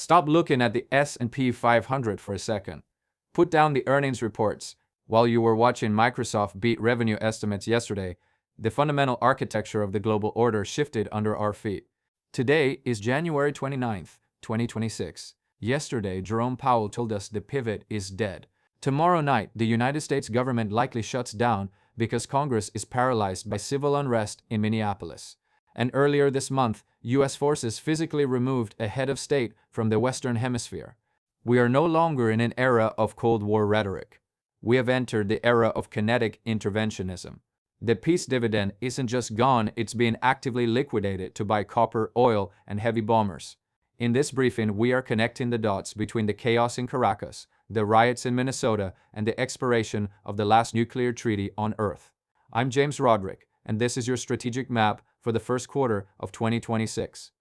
Stop looking at the S&P 500 for a second. Put down the earnings reports. While you were watching Microsoft beat revenue estimates yesterday, the fundamental architecture of the global order shifted under our feet. Today is January 29th, 2026. Yesterday, Jerome Powell told us the pivot is dead. Tomorrow night, the United States government likely shuts down because Congress is paralyzed by civil unrest in Minneapolis. And earlier this month, U.S. forces physically removed a head of state from the Western Hemisphere. We are no longer in an era of Cold War rhetoric. We have entered the era of kinetic interventionism. The peace dividend isn't just gone, it's being actively liquidated to buy copper, oil, and heavy bombers. In this briefing, we are connecting the dots between the chaos in Caracas, the riots in Minnesota, and the expiration of the last nuclear treaty on Earth. I'm James Roderick, and this is your strategic map for the first quarter of 2026.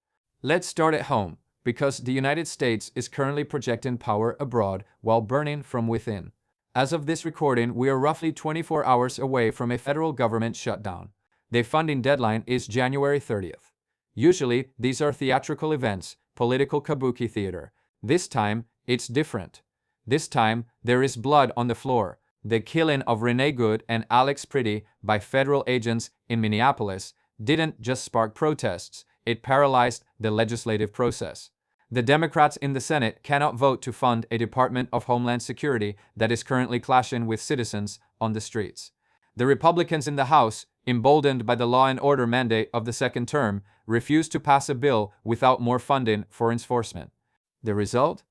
Let's start at home, because the United States is currently projecting power abroad while burning from within. As of this recording, we are roughly 24 hours away from a federal government shutdown. The funding deadline is January 30th. Usually, these are theatrical events, political kabuki theater. This time, it's different. This time, there is blood on the floor. The killing of Renee Good and Alex Pretty by federal agents in Minneapolis didn't just spark protests, it paralyzed the legislative process. The Democrats in the Senate cannot vote to fund a Department of Homeland Security that is currently clashing with citizens on the streets. The Republicans in the House, emboldened by the law and order mandate of the second term, refuse to pass a bill without more funding for enforcement. The result?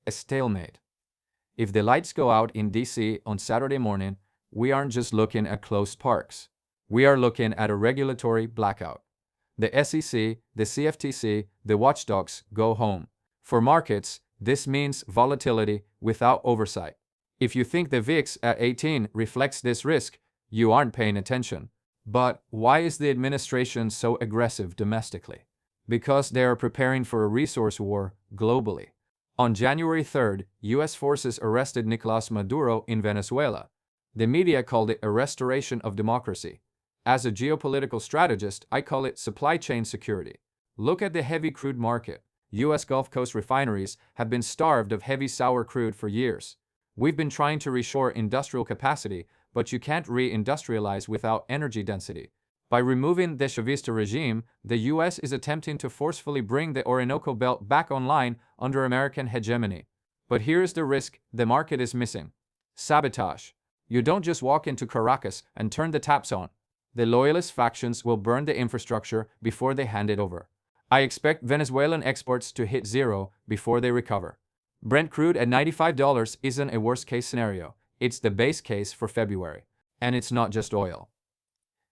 A stalemate. If the lights go out in DC on Saturday morning, we aren't just looking at closed parks. We are looking at a regulatory blackout. The SEC, the CFTC, the watchdogs go home. For markets, this means volatility without oversight. If you think the VIX at 18 reflects this risk, you aren't paying attention. But why is the administration so aggressive domestically? Because they are preparing for a resource war globally. On January 3rd, U.S. forces arrested Nicolas Maduro in Venezuela. The media called it a restoration of democracy. As a geopolitical strategist, I call it supply chain security. Look at the heavy crude market. U.S. Gulf Coast refineries have been starved of heavy sour crude for years. We've been trying to reshore industrial capacity, but you can't re-industrialize without energy density. By removing the Chavista regime, the U.S. is attempting to forcefully bring the Orinoco Belt back online under American hegemony. But here's the risk the market is missing. Sabotage. You don't just walk into Caracas and turn the taps on. The loyalist factions will burn the infrastructure before they hand it over. I expect Venezuelan exports to hit zero before they recover. Brent crude at $95 isn't a worst-case scenario. It's the base case for February. And it's not just oil.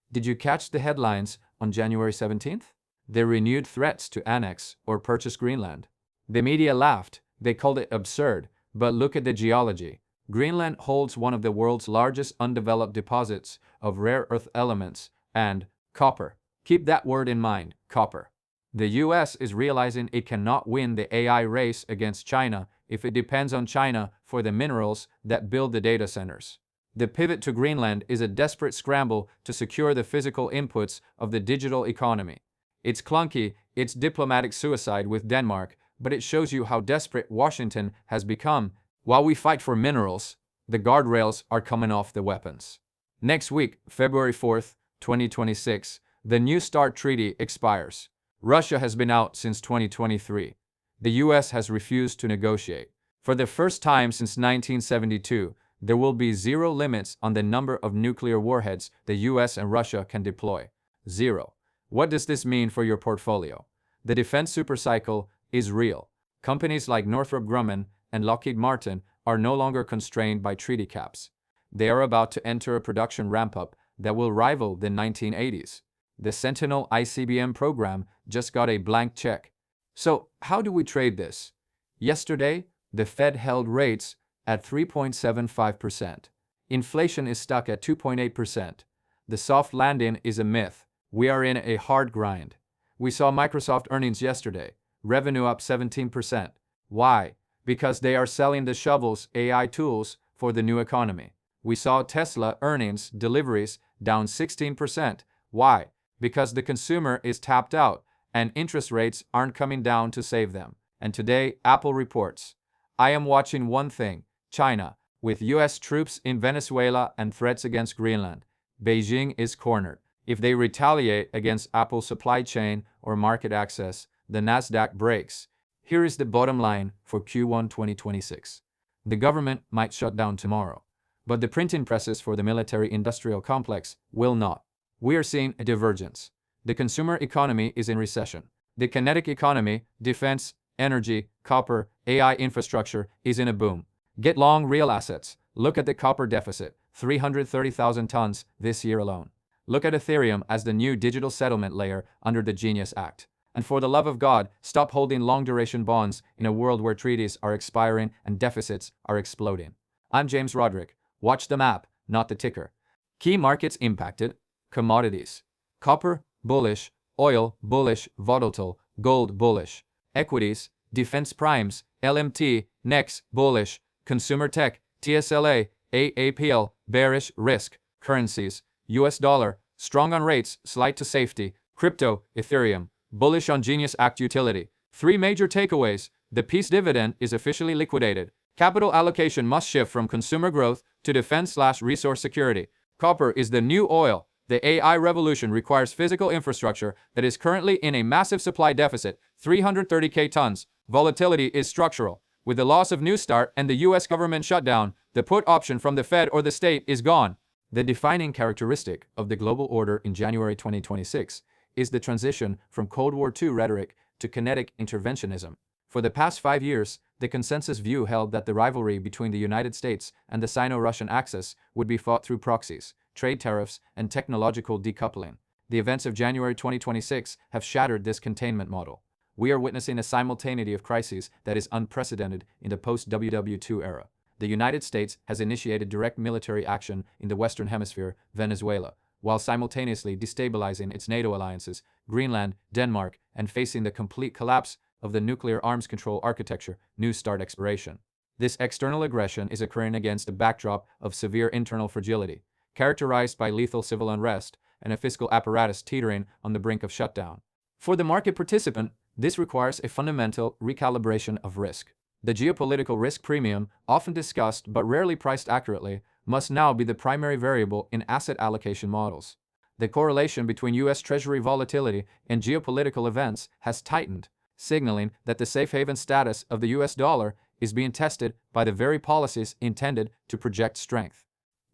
Did you catch the headlines on January 17th? The renewed threats to annex or purchase Greenland. The media laughed. They called it absurd. But look at the geology. Greenland holds one of the world's largest undeveloped deposits of rare earth elements and copper. Keep that word in mind, copper. The US is realizing it cannot win the AI race against China if it depends on China for the minerals that build the data centers. The pivot to Greenland is a desperate scramble to secure the physical inputs of the digital economy. It's clunky, it's diplomatic suicide with Denmark, but it shows you how desperate Washington has become. While we fight for minerals, the guardrails are coming off the weapons. Next week, February 4th, 2026, the New START treaty expires. Russia has been out since 2023. The US has refused to negotiate. For the first time since 1972, there will be zero limits on the number of nuclear warheads the US and Russia can deploy. Zero. What does this mean for your portfolio? The defense supercycle is real. Companies like Northrop Grumman and Lockheed Martin are no longer constrained by treaty caps. They are about to enter a production ramp-up that will rival the 1980s. The Sentinel ICBM program just got a blank check. So, how do we trade this? Yesterday, the Fed held rates at 3.75%. Inflation is stuck at 2.8%. The soft landing is a myth. We are in a hard grind. We saw Microsoft earnings yesterday. Revenue up 17%. Why? Because they are selling the shovels, AI tools, for the new economy. We saw Tesla earnings, deliveries, down 16%. Why? Because the consumer is tapped out, and interest rates aren't coming down to save them. And today, Apple reports, I am watching one thing, China, with US troops in Venezuela and threats against Greenland. Beijing is cornered. If they retaliate against Apple's supply chain or market access, the Nasdaq breaks. Here is the bottom line for Q1 2026. The government might shut down tomorrow, but the printing presses for the military-industrial complex will not. We are seeing a divergence. The consumer economy is in recession. The kinetic economy, defense, energy, copper, AI infrastructure is in a boom. Get long real assets. Look at the copper deficit, 330,000 tons this year alone. Look at Ethereum as the new digital settlement layer under the Genius Act. And for the love of God, stop holding long-duration bonds in a world where treaties are expiring and deficits are exploding. I'm James Roderick. Watch the map, not the ticker. Key markets impacted. Commodities. Copper, bullish. Oil, bullish. Volatile. Gold, bullish. Equities. Defense primes. LMT. NEX, bullish. Consumer tech. TSLA. AAPL, bearish. Risk. Currencies. US dollar, strong on rates, slight to safety. Crypto, Ethereum, bullish on Genius Act utility. 3 major takeaways. The peace dividend is officially liquidated. Capital allocation must shift from consumer growth to defense/resource security. Copper is the new oil. The AI revolution requires physical infrastructure that is currently in a massive supply deficit, 330k tons. Volatility is structural. With the loss of New Start and the US government shutdown, the put option from the Fed or the state is gone. The defining characteristic of the global order in January 2026 is the transition from Cold War II rhetoric to kinetic interventionism. For the past 5 years, the consensus view held that the rivalry between the United States and the Sino-Russian axis would be fought through proxies, trade tariffs, and technological decoupling. The events of January 2026 have shattered this containment model. We are witnessing a simultaneity of crises that is unprecedented in the post-WW2 era. The United States has initiated direct military action in the Western Hemisphere, Venezuela, while simultaneously destabilizing its NATO alliances, Greenland, Denmark, and facing the complete collapse of the nuclear arms control architecture, New Start expiration. This external aggression is occurring against a backdrop of severe internal fragility, characterized by lethal civil unrest and a fiscal apparatus teetering on the brink of shutdown. For the market participant, this requires a fundamental recalibration of risk. The geopolitical risk premium, often discussed but rarely priced accurately, must now be the primary variable in asset allocation models. The correlation between U.S. Treasury volatility and geopolitical events has tightened, signaling that the safe haven status of the U.S. dollar is being tested by the very policies intended to project strength.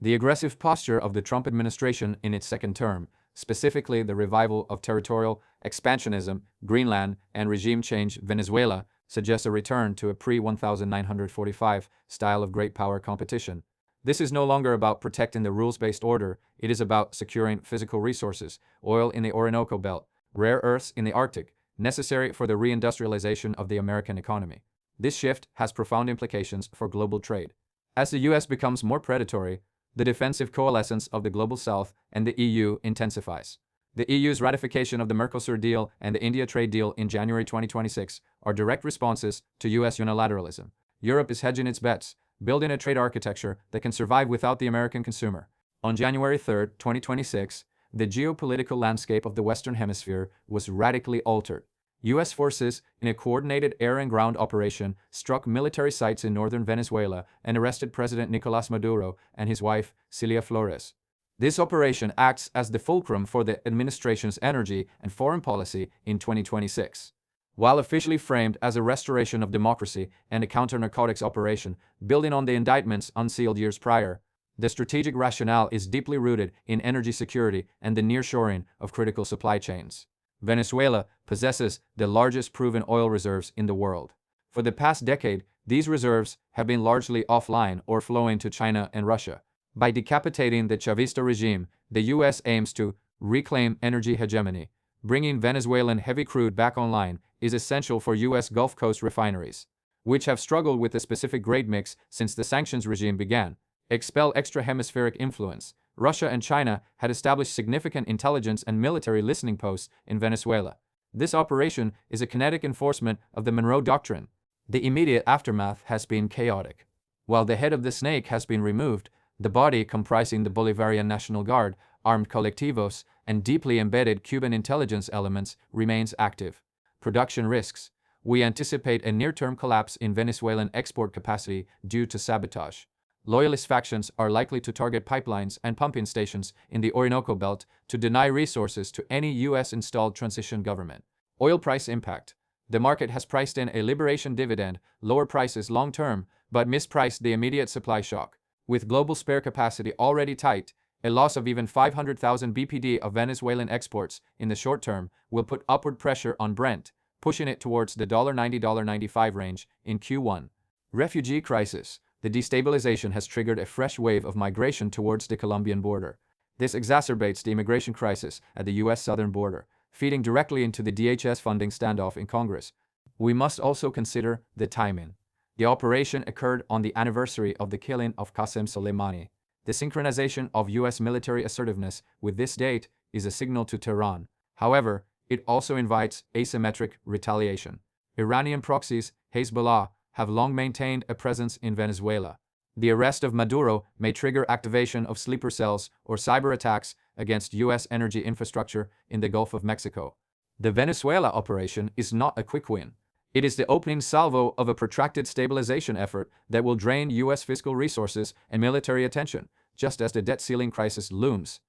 The aggressive posture of the Trump administration in its second term, specifically the revival of territorial expansionism, Greenland, and regime change, Venezuela, suggests a return to a pre-1945 style of great power competition. This is no longer about protecting the rules-based order, it is about securing physical resources, oil in the Orinoco Belt, rare earths in the Arctic, necessary for the reindustrialization of the American economy. This shift has profound implications for global trade. As the US becomes more predatory, the defensive coalescence of the global South and the EU intensifies. The EU's ratification of the Mercosur deal and the India trade deal in January 2026 are direct responses to US unilateralism. Europe is hedging its bets, building a trade architecture that can survive without the American consumer. On January 3, 2026, the geopolitical landscape of the Western Hemisphere was radically altered. US forces, in a coordinated air and ground operation, struck military sites in northern Venezuela and arrested President Nicolás Maduro and his wife, Cilia Flores. This operation acts as the fulcrum for the administration's energy and foreign policy in 2026. While officially framed as a restoration of democracy and a counter-narcotics operation, building on the indictments unsealed years prior, the strategic rationale is deeply rooted in energy security and the nearshoring of critical supply chains. Venezuela possesses the largest proven oil reserves in the world. For the past decade, these reserves have been largely offline or flowing to China and Russia. By decapitating the Chavista regime, the U.S. aims to reclaim energy hegemony. Bringing Venezuelan heavy crude back online is essential for U.S. Gulf Coast refineries, which have struggled with a specific grade mix since the sanctions regime began. Expel extra-hemispheric influence. Russia and China had established significant intelligence and military listening posts in Venezuela. This operation is a kinetic enforcement of the Monroe Doctrine. The immediate aftermath has been chaotic. While the head of the snake has been removed, the body comprising the Bolivarian National Guard, armed colectivos, and deeply embedded Cuban intelligence elements remains active. Production risks. we anticipate a near-term collapse in Venezuelan export capacity due to sabotage. Loyalist factions are likely to target pipelines and pumping stations in the Orinoco Belt to deny resources to any U.S.-installed transition government. Oil price impact. The market has priced in a liberation dividend, lower prices long-term, but mispriced the immediate supply shock. With global spare capacity already tight, a loss of even 500,000 BPD of Venezuelan exports in the short term will put upward pressure on Brent, pushing it towards the $90-$95 range in Q1. Refugee crisis. The destabilization has triggered a fresh wave of migration towards the Colombian border. This exacerbates the immigration crisis at the U.S. southern border, feeding directly into the DHS funding standoff in Congress. We must also consider the timing. The operation occurred on the anniversary of the killing of Qasem Soleimani. The synchronization of U.S. military assertiveness with this date is a signal to Tehran. However, it also invites asymmetric retaliation. Iranian proxies, Hezbollah, have long maintained a presence in Venezuela. The arrest of Maduro may trigger activation of sleeper cells or cyber attacks against U.S. energy infrastructure in the Gulf of Mexico. The Venezuela operation is not a quick win. It is the opening salvo of a protracted stabilization effort that will drain U.S. fiscal resources and military attention, just as the debt ceiling crisis looms.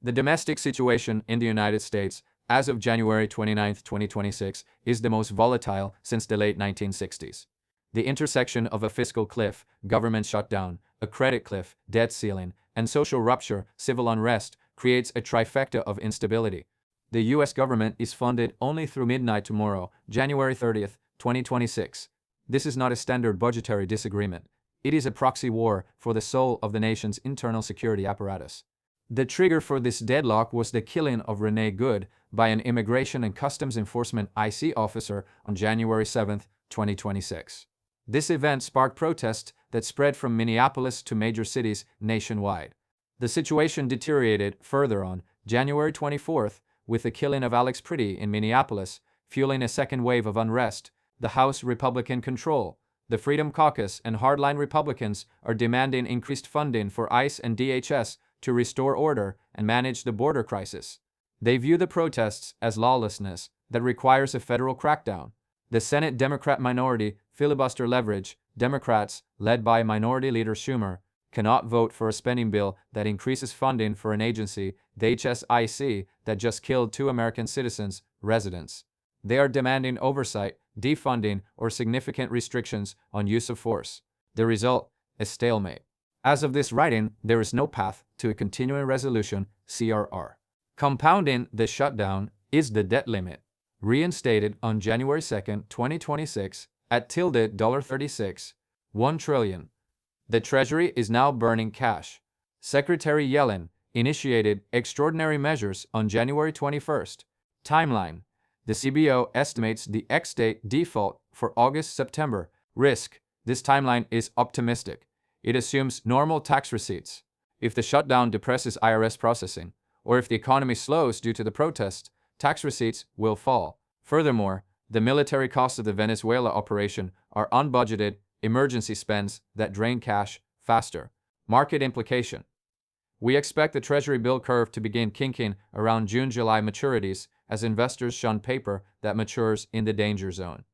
The domestic situation in the United States, as of January 29, 2026, is the most volatile since the late 1960s. The intersection of a fiscal cliff, government shutdown, a credit cliff, debt ceiling, and social rupture, civil unrest, creates a trifecta of instability. The U.S. government is funded only through midnight tomorrow, January 30, 2026. This is not a standard budgetary disagreement. It is a proxy war for the soul of the nation's internal security apparatus. The trigger for this deadlock was the killing of Renee Good by an Immigration and Customs Enforcement IC officer on January 7, 2026. This event sparked protests that spread from Minneapolis to major cities nationwide. The situation deteriorated further on January 24th with the killing of Alex Pretty in Minneapolis, fueling a second wave of unrest. The House Republican control. The Freedom Caucus and hardline Republicans are demanding increased funding for ICE and DHS to restore order and manage the border crisis. They view the protests as lawlessness that requires a federal crackdown. The Senate Democrat minority filibuster leverage. Democrats, led by Minority Leader Schumer, cannot vote for a spending bill that increases funding for an agency, the HSIC, that just killed 2 American citizens, residents. They are demanding oversight, defunding, or significant restrictions on use of force. The result, a stalemate. As of this writing, there is no path to a continuing resolution, CRR. Compounding the shutdown is the debt limit, reinstated on January 2, 2026, at $36, 1 trillion. The Treasury is now burning cash. Secretary Yellen initiated extraordinary measures on January 21st. Timeline. The CBO estimates the ex-date default for August-September. Risk. This timeline is optimistic. It assumes normal tax receipts. If the shutdown depresses IRS processing, or if the economy slows due to the protests, tax receipts will fall. Furthermore, the military costs of the Venezuela operation are unbudgeted emergency spends that drain cash faster. Market implication. We expect the Treasury bill curve to begin kinking around June-July maturities as investors shun paper that matures in the danger zone.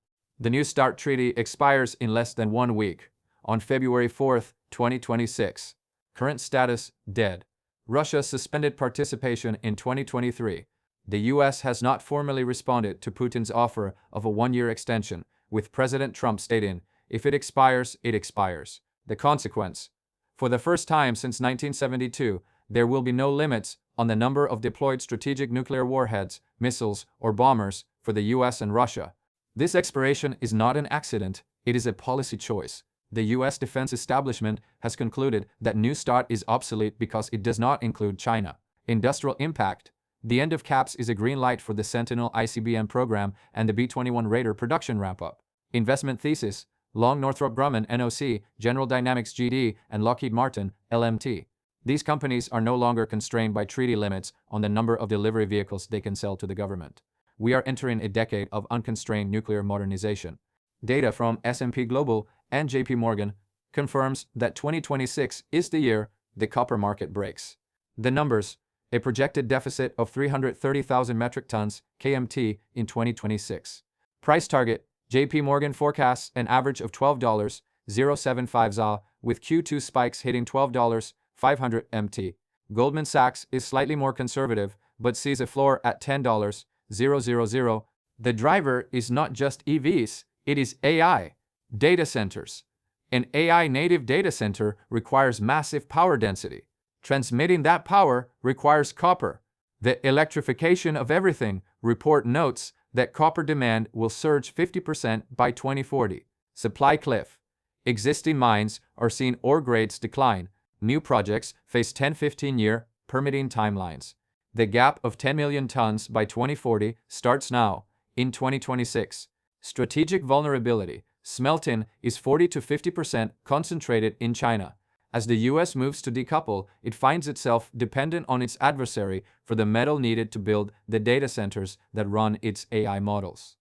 The New START treaty expires in less than 1 week, on February 4, 2026. Current status, dead. Russia suspended participation in 2023. The U.S. has not formally responded to Putin's offer of a 1-year extension, with President Trump stating, "If it expires, it expires." The consequence? For the first time since 1972, there will be no limits on the number of deployed strategic nuclear warheads, missiles, or bombers for the U.S. and Russia. This expiration is not an accident, it is a policy choice. The U.S. defense establishment has concluded that New START is obsolete because it does not include China. Industrial impact. The end of caps is a green light for the Sentinel ICBM program and the B-21 Raider production ramp-up. Investment thesis. Long Northrop Grumman NOC, General Dynamics GD, and Lockheed Martin LMT. These companies are no longer constrained by treaty limits on the number of delivery vehicles they can sell to the government. We are entering a decade of unconstrained nuclear modernization. Data from S&P Global and JP Morgan confirms that 2026 is the year the copper market breaks. The numbers: a projected deficit of 330,000 metric tons KMT in 2026. Price target JP Morgan forecasts an average of $12.075 ZA, with Q2 spikes hitting $12.500 MT. Goldman Sachs is slightly more conservative, but sees a floor at $10.000. The driver is not just EVs, it is AI. Data centers. An AI-native data center requires massive power density. Transmitting that power requires copper. The electrification of everything report notes that copper demand will surge 50% by 2040. Supply cliff. Existing mines are seeing ore grades decline. New projects face 10-15-year permitting timelines. The gap of 10 million tons by 2040 starts now, in 2026. Strategic vulnerability. Smelting is 40 to 50% concentrated in China. As the US moves to decouple, it finds itself dependent on its adversary for the metal needed to build the data centers that run its AI models.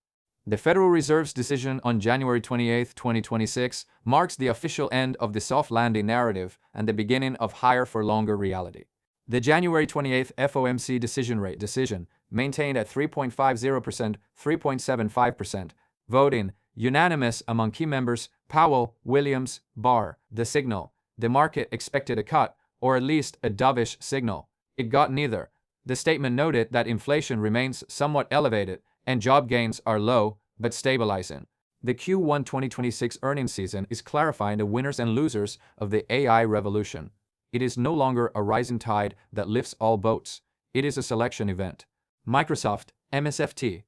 The Federal Reserve's decision on January 28, 2026, marks the official end of the soft landing narrative and the beginning of higher for longer reality. The January 28 FOMC decision maintained at 3.50%, 3.75%, voting unanimous among key members Powell, Williams, Barr. The signal. The market expected a cut, or at least a dovish signal. It got neither. The statement noted that inflation remains somewhat elevated and job gains are low, but stabilizing. The Q1 2026 earnings season is clarifying the winners and losers of the AI revolution. It is no longer a rising tide that lifts all boats. It is a selection event. Microsoft, MSFT.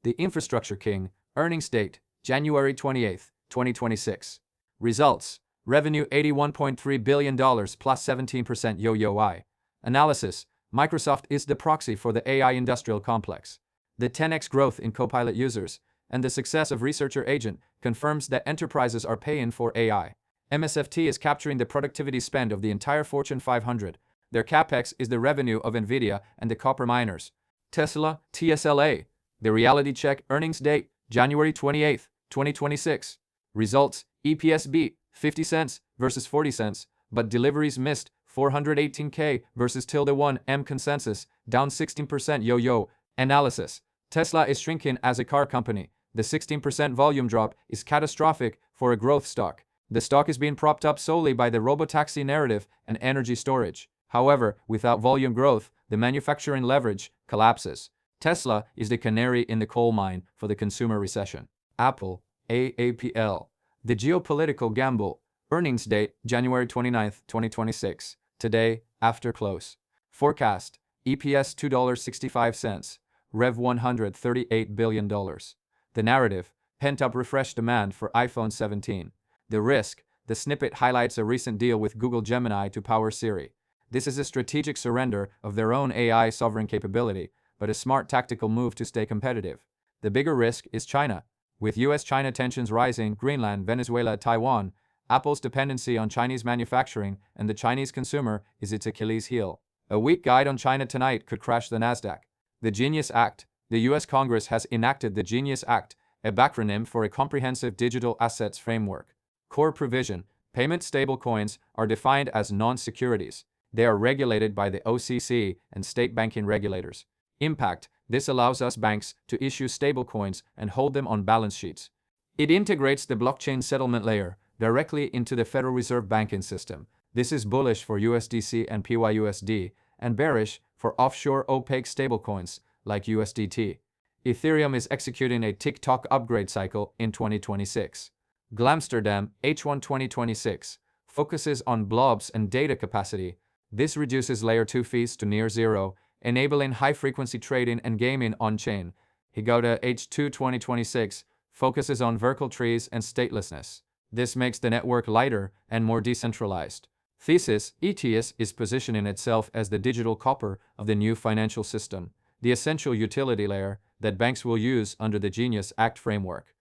The Infrastructure King, earnings date, January 28, 2026. Results. Revenue $81.3 billion plus 17% YoY. Analysis. Microsoft is the proxy for the AI industrial complex. The 10x growth in Copilot users and the success of Researcher Agent confirms that enterprises are paying for AI. MSFT is capturing the productivity spend of the entire Fortune 500. Their capex is the revenue of NVIDIA and the copper miners. Tesla, TSLA. The reality check earnings date, January 28, 2026. Results, EPS beat 50 cents versus 40 cents, but deliveries missed 418K versus ~1 M consensus, down 16% yo-yo. Analysis. Tesla is shrinking as a car company. The 16% volume drop is catastrophic for a growth stock. The stock is being propped up solely by the robotaxi narrative and energy storage. However, without volume growth, the manufacturing leverage collapses. Tesla is the canary in the coal mine for the consumer recession. Apple, AAPL. The Geopolitical gamble. Earnings date, January 29, 2026. Today, after close. Forecast. EPS $2.65. Rev $138 billion. The narrative. Pent-up refresh demand for iPhone 17. The risk. The snippet highlights a recent deal with Google Gemini to power Siri. This is a strategic surrender of their own AI sovereign capability, but a smart tactical move to stay competitive. The bigger risk is China. With US-China tensions rising, Greenland, Venezuela, Taiwan, Apple's dependency on Chinese manufacturing and the Chinese consumer is its Achilles heel. A weak guide on China tonight could crash the Nasdaq. The Genius Act. The US Congress has enacted the Genius Act, a backronym for a comprehensive digital assets framework. Core provision. Payment stablecoins are defined as non-securities. They are regulated by the OCC and state banking regulators. Impact. This allows us banks to issue stablecoins and hold them on balance sheets. It integrates the blockchain settlement layer directly into the Federal Reserve banking system. This is bullish for USDC and PYUSD and bearish for offshore opaque stablecoins like USDT. Ethereum is executing a TikTok upgrade cycle in 2026. Glamsterdam, H1 2026, focuses on blobs and data capacity. This reduces layer 2 fees to near zero, enabling high-frequency trading and gaming on-chain. Higota H2 2026 focuses on vertical trees and statelessness. This makes the network lighter and more decentralized. Thesis, ETS is positioning itself as the digital copper of the new financial system, the essential utility layer that banks will use under the Genius Act framework.